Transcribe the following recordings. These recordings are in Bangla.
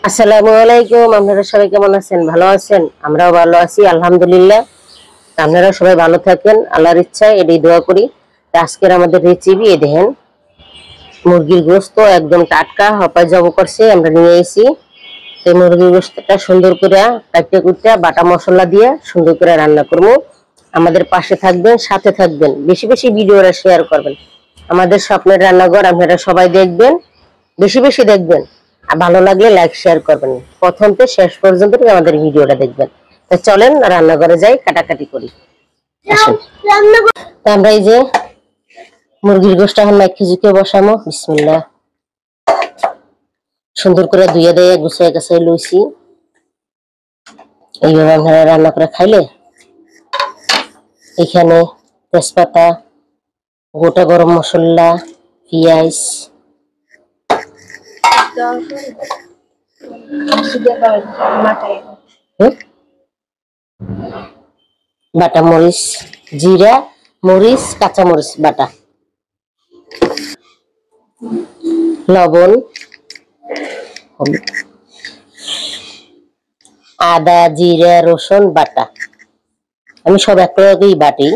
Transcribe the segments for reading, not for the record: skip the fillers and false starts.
আসসালামু আলাইকুম। আপনারা সবাই কেমন আছেন? ভালো আছেন? আমরাও ভালো আছি আলহামদুলিল্লাহ। আপনারা সবাই ভালো থাকেন, আল্লাহর ইচ্ছায় এটাই দোয়া করি। আজকের আমাদের রেসিপি এই দেখেন, মুরগির গোশত একদম টাটকা হপায় জব করছে, আমরা নিয়ে এসেছি। এই মুরগির গোশতটা সুন্দর করে কাটতে কুটতে বাটা মশলা দিয়ে সুন্দর করে রান্না করবো। আমাদের পাশে থাকবেন, সাথে থাকবেন, বেশি বেশি ভিডিওটা শেয়ার করবেন। আমাদের স্বপ্নের রান্নাঘর আপনারা সবাই দেখবেন, বেশি বেশি দেখবেন। আর ভালো লাগলে লাইক শেয়ার করবেন। প্রথম থেকে শেষ পর্যন্ত আমাদের ভিডিওটা দেখবেন। তো চলেন রান্নাঘরে যাই, কাটাকাটি করি। তো আমরা এই যে মুরগির গোশতটা এখন মাইকে বসামো। বিসমিল্লাহ। সুন্দর করে ধুয়ে দিয়ে গুছিয়ে গাছিয়ে লইছি। এইভাবে আপনারা রান্না করে খাইলে এখানে তেজপাতা, গোটা গরম মশলা, পেঁয়াজ, বাটা মরিচ, জিরা, মরিচ, কাঁচা মরিচ বাটা, লবণ, আদা, জিরা, রসুন বাটা। আমি সব একটাকেই বাটি।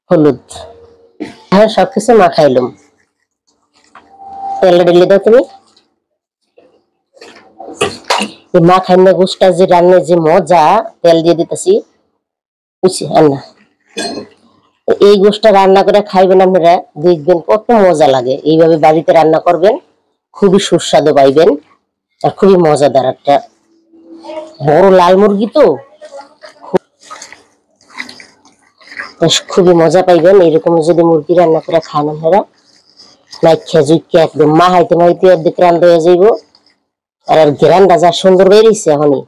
হলুদ, হ্যাঁ সবকিছু মাখাইলাম। তেল ঢেলে দাও তুমি। মাখাইনা গোশতটা যে রান্নার যে মজা, তেল দিয়ে দিতেছি বুঝছি রান্না। এই গোশতটা রান্না করে খাইবেন আপনারা, দেখবেন কত মজা লাগে। এইভাবে বাড়িতে রান্না করবেন, খুবই সুস্বাদু পাইবেন আর খুবই মজাদার। একটা বড় লাল মুরগি তো খুবই মজা পাইবেন। এরকম যদি মুরগি রান্না করে খান আপনারা, মাইখা জুইখা একদম মাহাইতে মাহাইতে অর্ধেক রান্না হয়ে যাইব। আর ঘেরানটা যা সুন্দর বেরিয়েছে, এখনই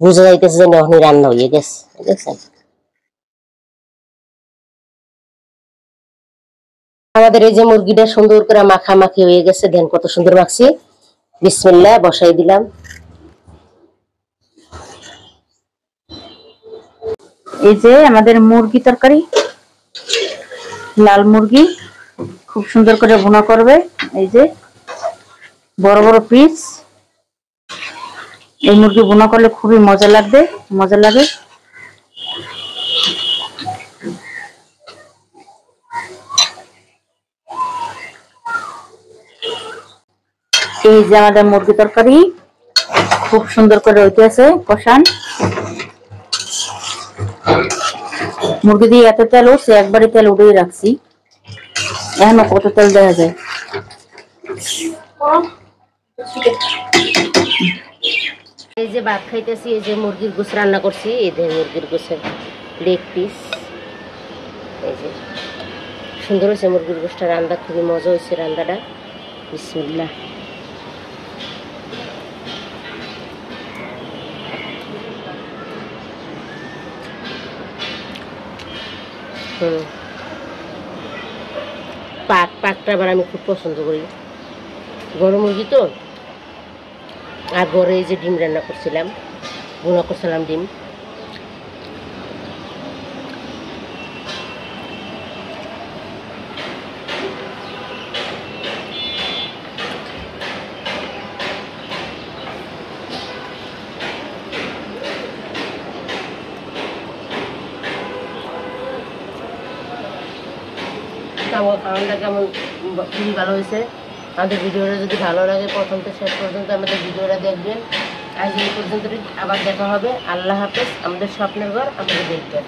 বুঝা যাইতেছে যে এখনই রান্না হয়ে গেছে। দেখছেন আমাদের এই যে মুরগিটা সুন্দর করে মাখামাখি হয়ে গেছে, দেন কত সুন্দর মাখছি। বিসমিল্লাহ, বসাই দিলাম। এই যে আমাদের মুরগি তরকারি, লাল মুরগি খুব সুন্দর করে ভুনা করবে। এই যে বড় বড় পিস, এই মুরগি ভুনা করলে খুবই মজা লাগে। এই যে আমাদের মুরগি তরকারি খুব সুন্দর করে হইতেছে কষান। মুরগি দিয়ে এত তেল উঠছে, একবারে তেল উঠেই রাখছি, এখনো কত তেল দেওয়া যায়। এই যে ভাত খাইতেছি, এই যে মুরগির গোশ রান্না করছি। এই যে মুরগির গোশের লেগ পিস, এই যে সুন্দর হয়েছে মুরগির গোশটা রান্না, খুবই মজা হয়েছে রান্নাটা। বিসমিল্লাহ। পাকটা আবার আমি খুব পছন্দ করি, গরম মুরগি তো। আর ঘরে এই যে ডিম রান্না করছিলাম, ভুনা করছিলাম ডিম। খাওয়ানটা কেমন, খুবই ভালো হয়েছে। আমাদের ভিডিওটা যদি ভালো লাগে, প্রথম থেকে শেষ পর্যন্ত আমাদের ভিডিওটা দেখবেন। আজ এই পর্যন্ত আবার দেখা হবে। আল্লাহ হাফেজ। আমাদের স্বপ্নের ঘর আমাদের দেখবেন।